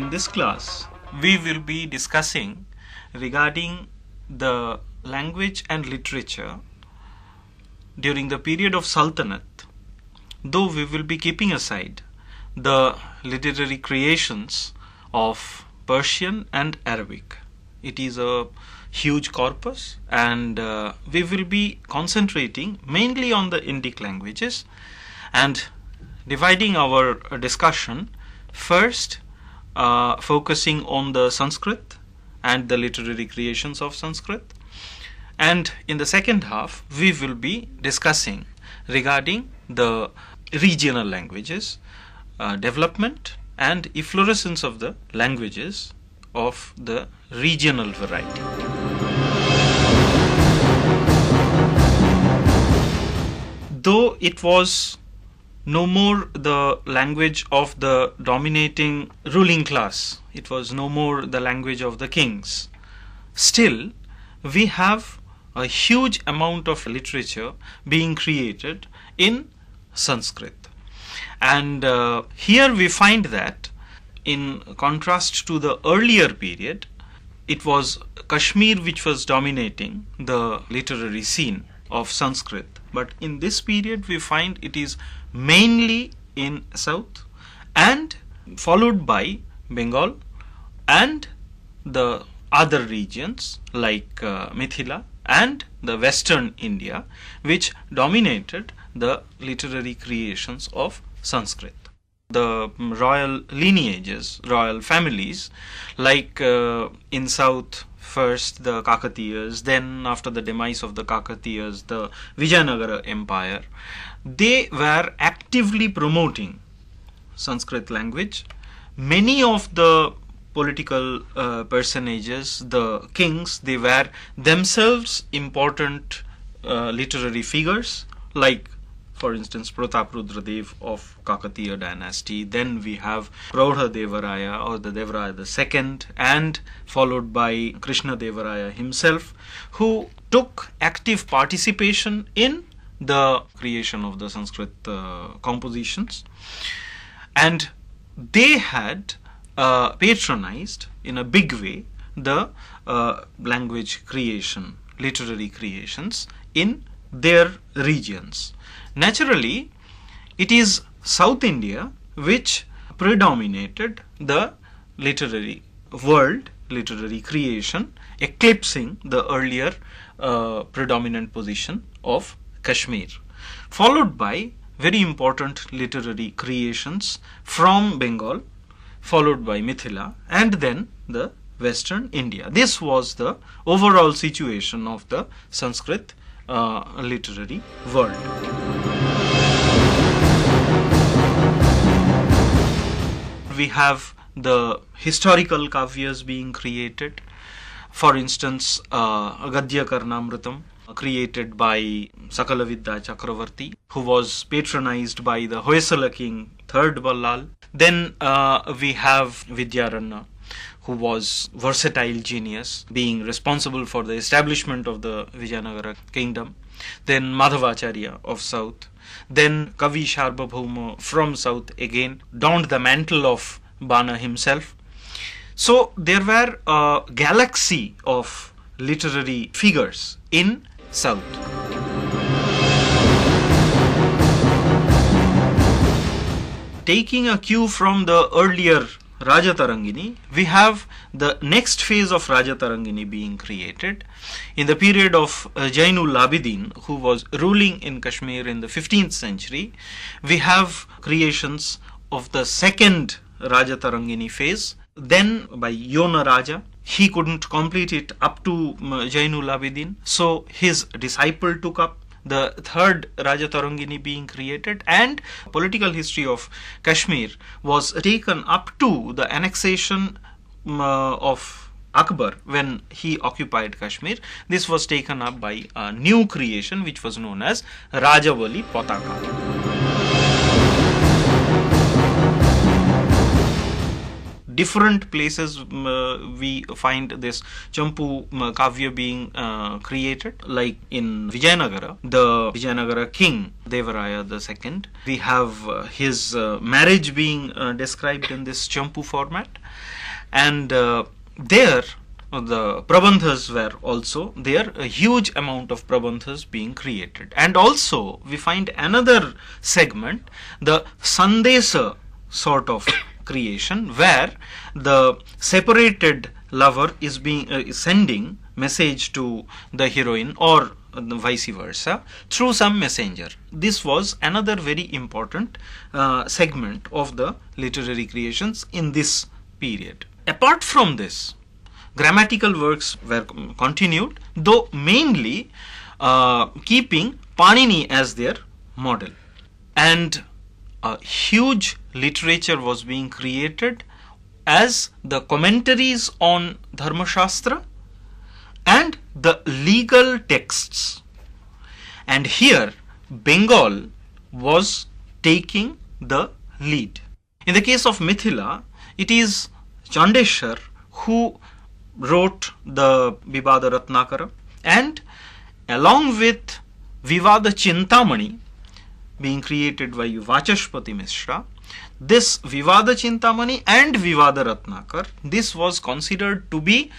In this class, we will be discussing regarding the language and literature during the period of Sultanate, though we will be keeping aside the literary creations of Persian and Arabic. It is a huge corpus, and we will be concentrating mainly on the Indic languages and dividing our discussion first focusing on the Sanskrit and the literary creations of Sanskrit, and in the second half we will be discussing regarding the regional languages, development and efflorescence of the languages of the regional variety. Though it was no more the language of the dominating ruling class, it was no more the language of the kings, still we have a huge amount of literature being created in Sanskrit. And here we find that in contrast to the earlier period, it was Kashmir which was dominating the literary scene of Sanskrit. But in this period we find it is mainly in south and followed by Bengal and the other regions like Mithila and the western India, which dominated the literary creations of Sanskrit. The royal lineages, royal families, like in south, first the Kakatiyas, then after the demise of the Kakatiyas, the Vijayanagara Empire, they were actively promoting Sanskrit language. Many of the political personages, the kings, they were themselves important literary figures, like for instance Prataprudra Dev of Kakatiya dynasty. Then we have Praudha Devaraya or the Devaraya II, and followed by Krishna Devaraya himself, who took active participation in the creation of the Sanskrit compositions, and they had patronized in a big way the language creation, literary creations in their regions. Naturally, it is South India which predominated the literary world, literary creation, eclipsing the earlier predominant position of Kashmir, followed by very important literary creations from Bengal, followed by Mithila, and then the western India. This was the overall situation of the Sanskrit literary world. We have the historical kavyas being created. For instance, Gadya Karnamritam, created by Sakalavidya Chakravarti, who was patronized by the Hoysala king, 3rd Ballal. Then we have Vidyaranya, who was versatile genius, being responsible for the establishment of the Vijayanagara kingdom. Then Madhavacharya of south. Then Kavi Sharbabhauma from south again donned the mantle of Bana himself. So there were a galaxy of literary figures in south. Taking a cue from the earlier Raja Tarangini, we have the next phase of Raja Tarangini being created in the period of Jainul Abidin, who was ruling in Kashmir in the 15th century. We have creations of the second Raja Tarangini phase, then by Yona Raja. He couldn't complete it up to Jainul Abidin, so his disciple took up the third Raja Tarangini being created, and political history of Kashmir was taken up to the annexation of Akbar when he occupied Kashmir. This was taken up by a new creation which was known as Rajavali Pataka. different places we find this Champu Kavya being created, like in Vijayanagara, the Vijayanagara king Devaraya II. We have his marriage being described in this Champu format, and there the prabandhas were also there, a huge amount of prabandhas being created. And also we find another segment, the Sandesa sort of creation, where the separated lover is being sending message to the heroine, or vice versa, through some messenger. This was another very important segment of the literary creations in this period. Apart from this, grammatical works were continued, though mainly keeping Panini as their model. And a huge literature was being created as the commentaries on Dharma Shastra and the legal texts. And here Bengal was taking the lead. In the case of Mithila, it is Chandeshwar who wrote the Vivada Ratnakara, and along with Vivada Chintamani being created by Vachashpati Mishra, this Vivada Chintamani and Vivada Ratnakar, this was considered to be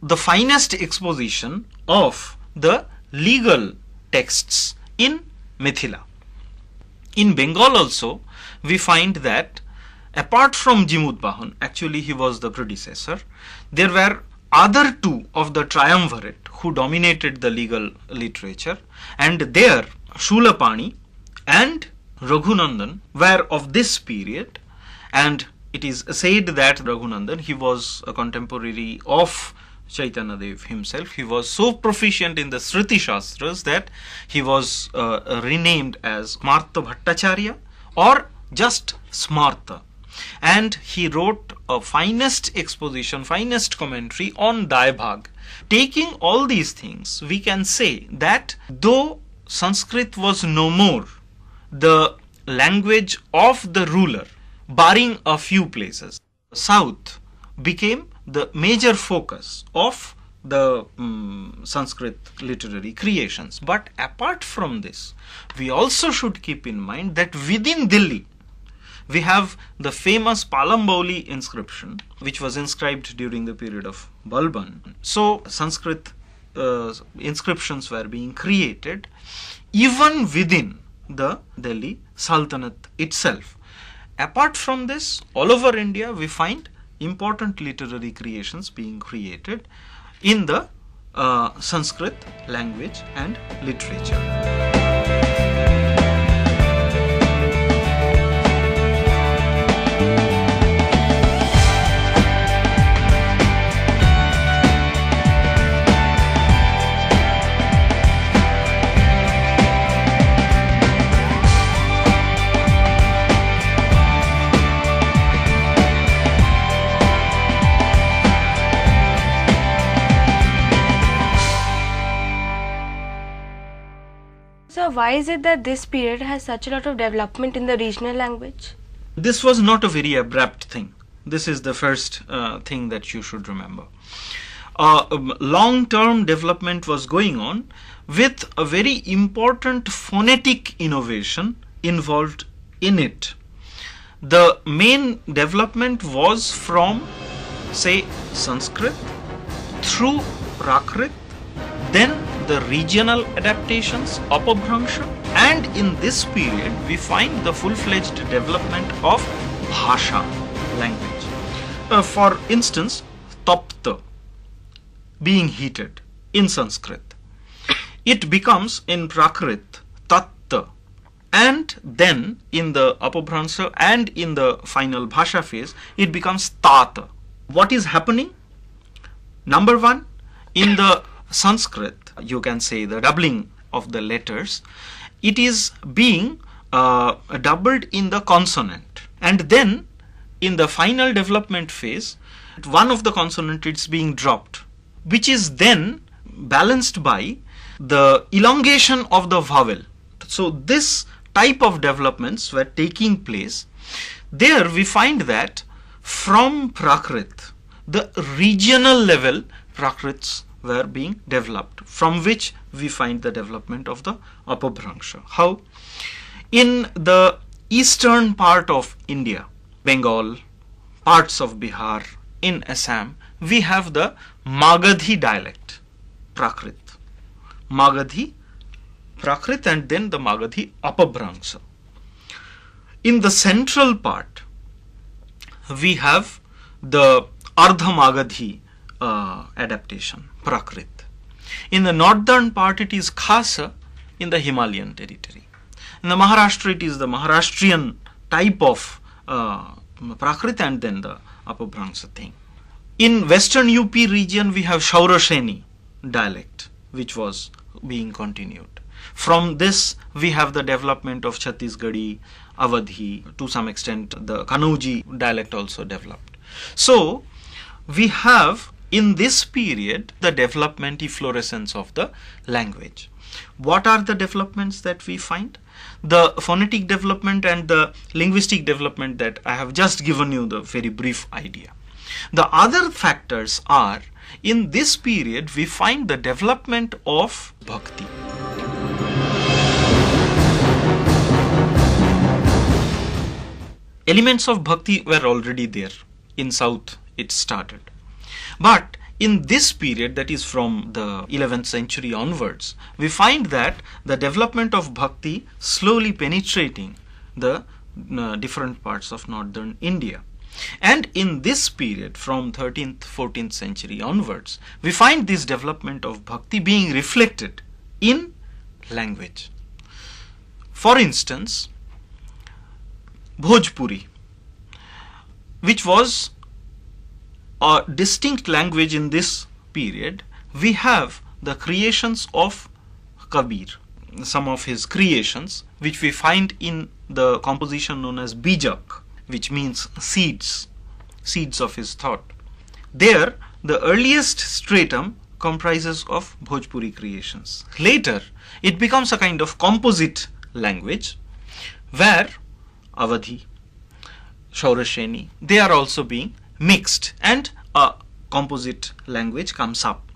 the finest exposition of the legal texts in Mithila. In Bengal also, we find that apart from Jimudbahan, actually he was the predecessor, there were other two of the triumvirate who dominated the legal literature, and there Shulapani and Raghunandan were of this period. And it is said that Raghunandan, he was a contemporary of Chaitanya Dev himself. He was so proficient in the Sriti Shastras that he was renamed as Smarta Bhattacharya, or just Smarta. And he wrote a finest exposition, finest commentary on Daibhag. Taking all these things, we can say that though Sanskrit was no more the language of the ruler, barring a few places, South became the major focus of the Sanskrit literary creations. But apart from this, we also should keep in mind that within Delhi, we have the famous Palambauli inscription, which was inscribed during the period of Balban. So Sanskrit inscriptions were being created even within the Delhi Sultanate itself. Apart from this, all over India we find important literary creations being created in the Sanskrit language and literature. So why is it that this period has such a lot of development in the regional language? This was not a very abrupt thing. This is the first thing that you should remember. Long-term development was going on with a very important phonetic innovation involved in it. The main development was from, say, Sanskrit through Prakrit, then the regional adaptations, Apabhrangsha, and in this period we find the full-fledged development of Bhasha language. For instance, Tapta being heated in Sanskrit, it becomes in Prakrit Tatta, and then in the Apabhrangsha and in the final Bhasha phase it becomes Tata. What is happening? Number one, in the Sanskrit, you can say the doubling of the letters, it is being doubled in the consonant, and then in the final development phase one of the consonant is being dropped, which is then balanced by the elongation of the vowel. So this type of developments were taking place. There we find that from Prakrit, the regional level Prakrits were being developed, from which we find the development of the Apabhrangsha. How? In the eastern part of India, Bengal, parts of Bihar, in Assam, we have the Magadhi dialect, Prakrit. Magadhi, Prakrit, and then the Magadhi Apabhrangsha. In the central part, we have the Ardha Magadhi adaptation, Prakrit. In the northern part, it is Khasa in the Himalayan territory. In the Maharashtra, it is the Maharashtrian type of Prakrit and then the Apabhrangsha thing. In western UP region, we have Shaurasheni dialect, which was being continued. From this, we have the development of Chhattisgarhi, Awadhi, to some extent the Kanauji dialect also developed. So, we have in this period the development, efflorescence of the language. What are the developments that we find? The phonetic development and the linguistic development that I have just given you the very brief idea. The other factors are, in this period we find the development of bhakti. Elements of bhakti were already there. In South it started. But in this period, that is from the 11th century onwards, we find that the development of bhakti slowly penetrating the different parts of northern India. And in this period, from 13th, 14th century onwards, we find this development of bhakti being reflected in language. For instance, Bhojpuri, which was a distinct language in this period, we have the creations of Kabir, some of his creations, which we find in the composition known as Bijak, which means seeds, seeds of his thought. There, the earliest stratum comprises of Bhojpuri creations. Later, it becomes a kind of composite language where Awadhi, Shaurasheni, they are also being mixed and a composite language comes up.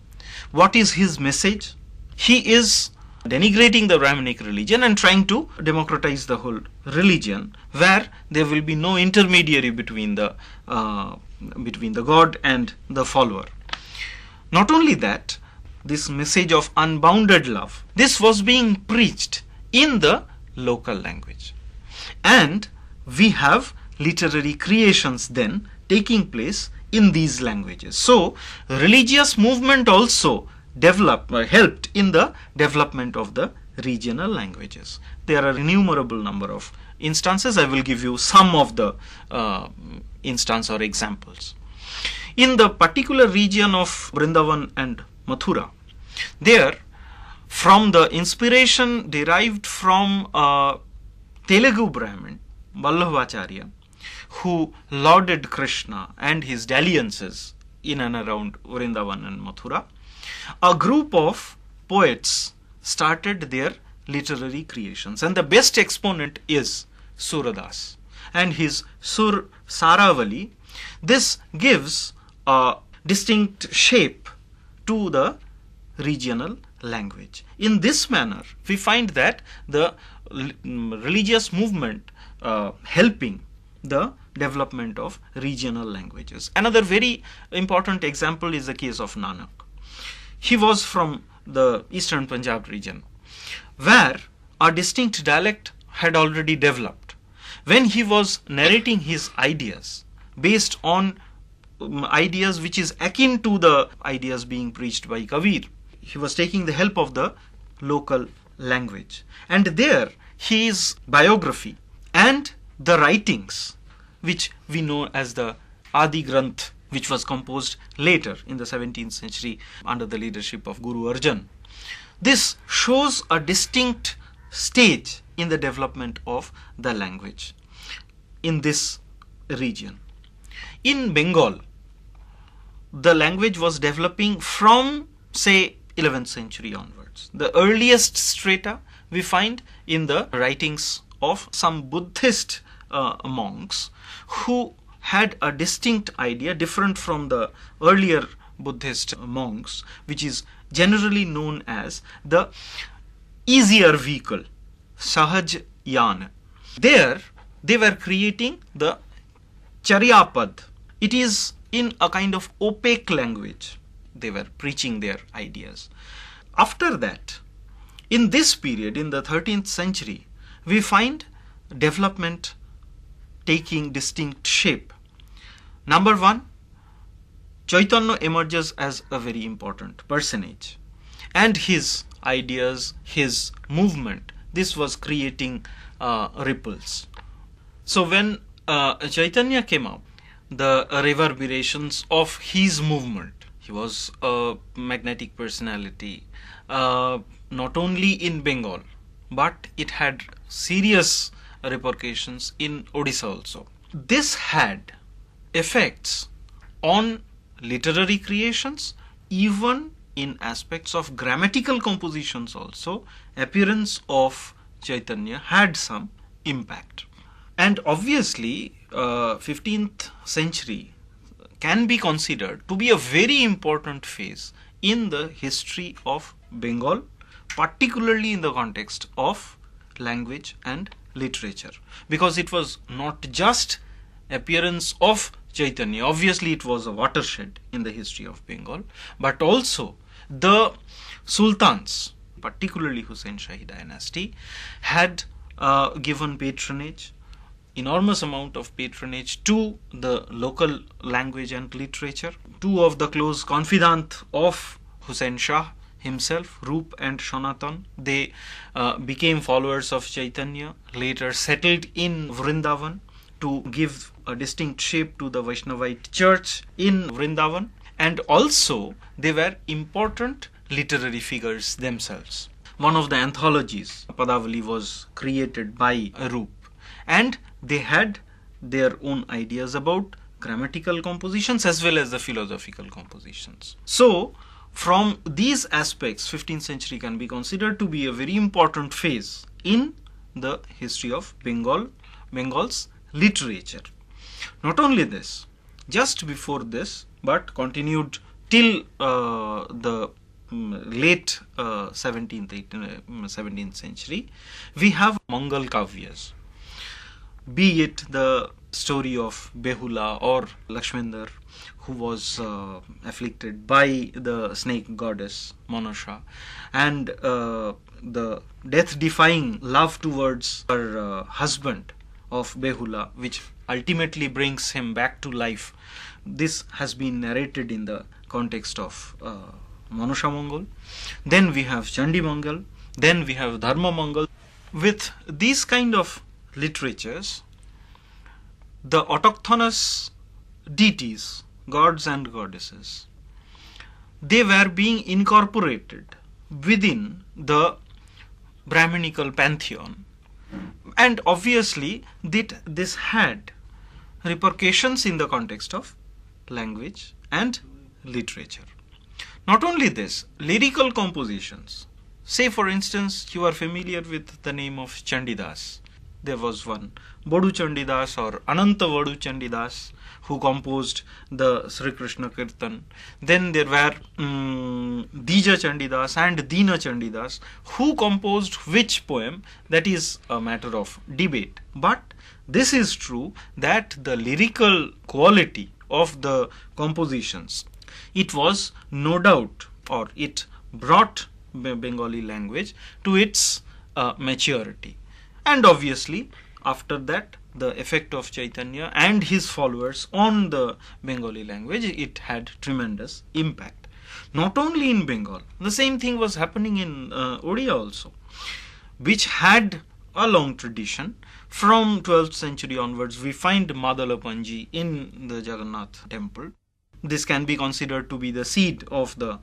What is his message? He is denigrating the Brahminic religion and trying to democratize the whole religion, where there will be no intermediary between the god and the follower. Not only that, this message of unbounded love, this was being preached in the local language. And we have literary creations then taking place in these languages. So, religious movement also helped in the development of the regional languages. There are innumerable number of instances. I will give you some of the instance or examples. In the particular region of Vrindavan and Mathura, there, from the inspiration derived from Telugu Brahmin, Vallabhacharya, who lauded Krishna and his dalliances in and around Vrindavan and Mathura, a group of poets started their literary creations, and the best exponent is Suradas and his Sur Saravali. This gives a distinct shape to the regional language. In this manner, we find that the religious movement helping the development of regional languages. Another very important example is the case of Nanak. He was from the eastern Punjab region, where a distinct dialect had already developed. When he was narrating his ideas based on ideas which is akin to the ideas being preached by Kabir, he was taking the help of the local language. And there his biography and the writings, which we know as the Adi Granth, which was composed later in the 17th century under the leadership of Guru Arjan. This shows a distinct stage in the development of the language in this region. In Bengal, the language was developing from, say, 11th century onwards. The earliest strata we find in the writings of some Buddhist monks who had a distinct idea different from the earlier Buddhist monks, which is generally known as the easier vehicle, Sahaj Yan. There they were creating the Charyapad. It is in a kind of opaque language. They were preaching their ideas. After that, in this period, in the 13th century, we find development taking distinct shape. Number one, Chaitanya emerges as a very important personage, and his ideas, his movement, this was creating ripples. So when Chaitanya came up, the reverberations of his movement, he was a magnetic personality, not only in Bengal, but it had serious repercussions in Odisha also. This had effects on literary creations, even in aspects of grammatical compositions also. Appearance of Chaitanya had some impact. And obviously, 15th century can be considered to be a very important phase in the history of Bengal, particularly in the context of language and literature, because it was not just appearance of Chaitanya, obviously it was a watershed in the history of Bengal, but also the sultans, particularly Hussain Shahi dynasty, had given patronage, enormous amount of patronage to the local language and literature. Two of the close confidants of Hussain Shah himself, Roop and Sanatan, they became followers of Chaitanya, later settled in Vrindavan to give a distinct shape to the Vaishnavite church in Vrindavan, and also they were important literary figures themselves. One of the anthologies, Padavali, was created by Roop, and they had their own ideas about grammatical compositions as well as the philosophical compositions. So from these aspects, 15th century can be considered to be a very important phase in the history of Bengal's literature. Not only this, just before this, but continued till the late 17th century, we have Mangal Kavyas, be it the story of Behula or Lakshmandar, who was afflicted by the snake goddess Manasha, and the death-defying love towards her husband of Behula, which ultimately brings him back to life. This has been narrated in the context of Manasha Mangal. Then we have Chandi Mangal. Then we have Dharma Mangal. With these kind of literatures, the autochthonous deities, gods and goddesses, they were being incorporated within the Brahminical pantheon, and obviously this had repercussions in the context of language and literature. Not only this, lyrical compositions. Say for instance, you are familiar with the name of Chandidas. There was one Bodu Chandidas or Ananta Bodu Chandidas who composed the Sri Krishna Kirtan. Then there were Dija Chandidas and Dina Chandidas who composed which poem, that is a matter of debate. But this is true that the lyrical quality of the compositions, it was no doubt, or it brought Bengali language to its maturity. And obviously after that, the effect of Chaitanya and his followers on the Bengali language, it had tremendous impact. Not only in Bengal, the same thing was happening in Odia also, which had a long tradition. From 12th century onwards, we find Madala Panji in the Jagannath temple. This can be considered to be the seed of the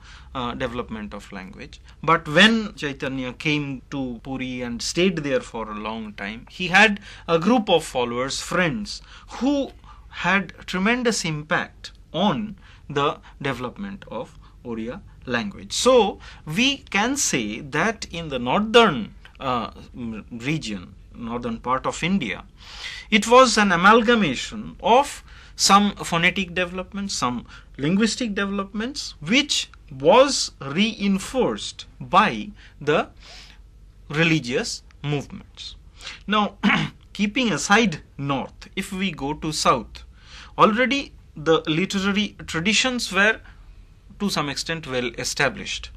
development of language. But when Chaitanya came to Puri and stayed there for a long time, he had a group of followers, friends, who had tremendous impact on the development of Oriya language. So we can say that in the northern region, northern part of India, it was an amalgamation of some phonetic developments, some linguistic developments, which was reinforced by the religious movements. Now, keeping aside north, if we go to south, already the literary traditions were to some extent well established.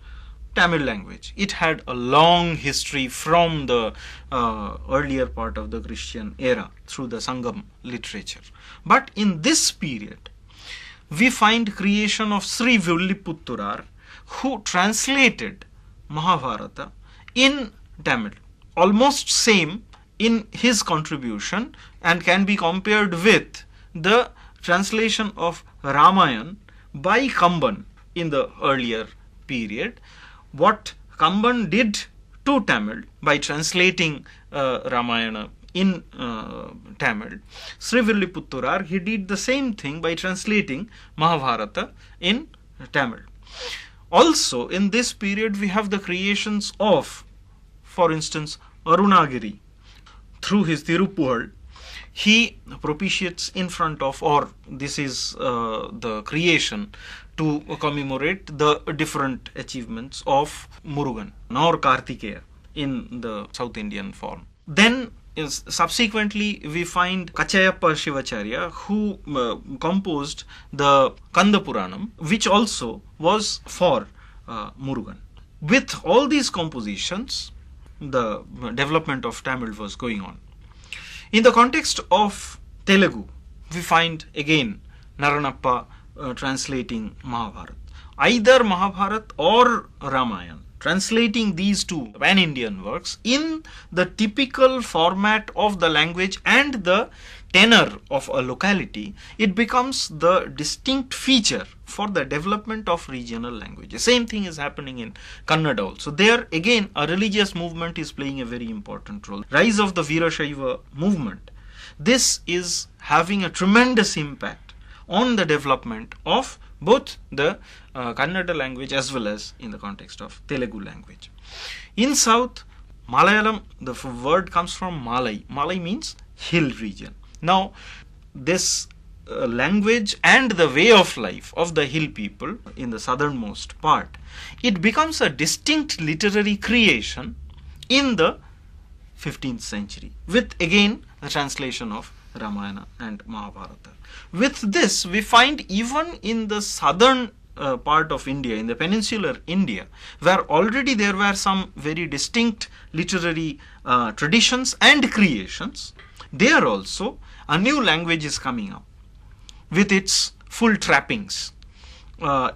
Tamil language, it had a long history from the earlier part of the Christian era through the Sangam literature. But in this period, we find creation of Sri Villiputturar, who translated Mahabharata in Tamil, almost same in his contribution, and can be compared with the translation of Ramayana by Kamban in the earlier period. What Kamban did to Tamil by translating Ramayana in Tamil, Sri Villiputturar, he did the same thing by translating Mahabharata in Tamil. Also, in this period, we have the creations of, for instance, Arunagiri. Through his Tirupuhal, he propitiates in front of, or this is the creation to commemorate the different achievements of Murugan or Kartikeya in the South Indian form. Then subsequently we find Kachayappa Shivacharya, who composed the Kanda Puranam, which also was for Murugan. With all these compositions, the development of Tamil was going on. In the context of Telugu, we find again Naranappa translating Mahabharata. Either Mahabharata or Ramayana, translating these two pan-Indian works in the typical format of the language and the tenor of a locality, it becomes the distinct feature for the development of regional languages. Same thing is happening in Kannada also. There again a religious movement is playing a very important role. Rise of the Veerashaiva movement. This is having a tremendous impact on the development of both the Kannada language as well as in the context of Telugu language. In South, Malayalam, the word comes from Malai. Malai means hill region. Now, this language and the way of life of the hill people in the southernmost part, it becomes a distinct literary creation in the 15th century with again the translation of Ramayana and Mahabharata. With this, we find even in the southern part of India, in the peninsular India, where already there were some very distinct literary traditions and creations, there also a new language is coming up with its full trappings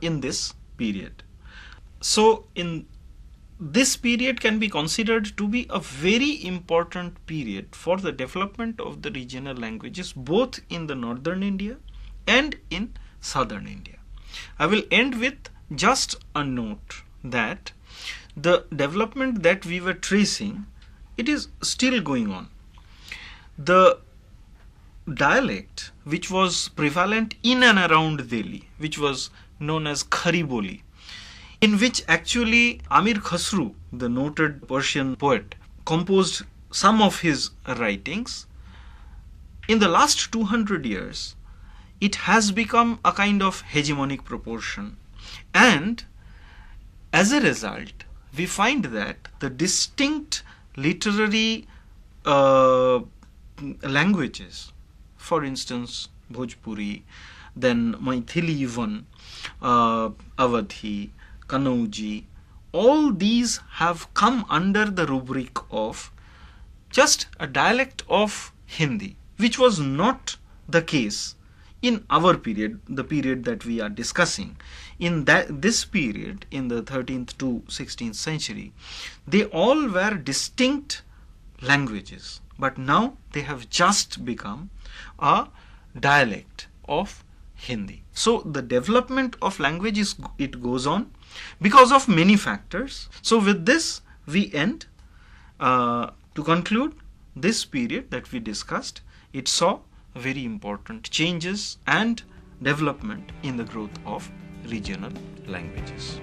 in this period. So, in this period can be considered to be a very important period for the development of the regional languages both in the northern India and in southern India. I will end with just a note that the development that we were tracing, it is still going on. The dialect which was prevalent in and around Delhi, which was known as Khari Boli, in which actually Amir Khusru, the noted Persian poet, composed some of his writings. In the last 200 years, it has become a kind of hegemonic proportion, and as a result, we find that the distinct literary languages, for instance, Bhojpuri, then Maithili even, Awadhi, Kanauji, all these have come under the rubric of just a dialect of Hindi, which was not the case in our period, the period that we are discussing. In this period, in the 13th to 16th century, they all were distinct languages, but now they have just become a dialect of Hindi. So the development of language it goes on because of many factors. So with this we end. To conclude, this period that we discussed, it saw very important changes and development in the growth of regional languages.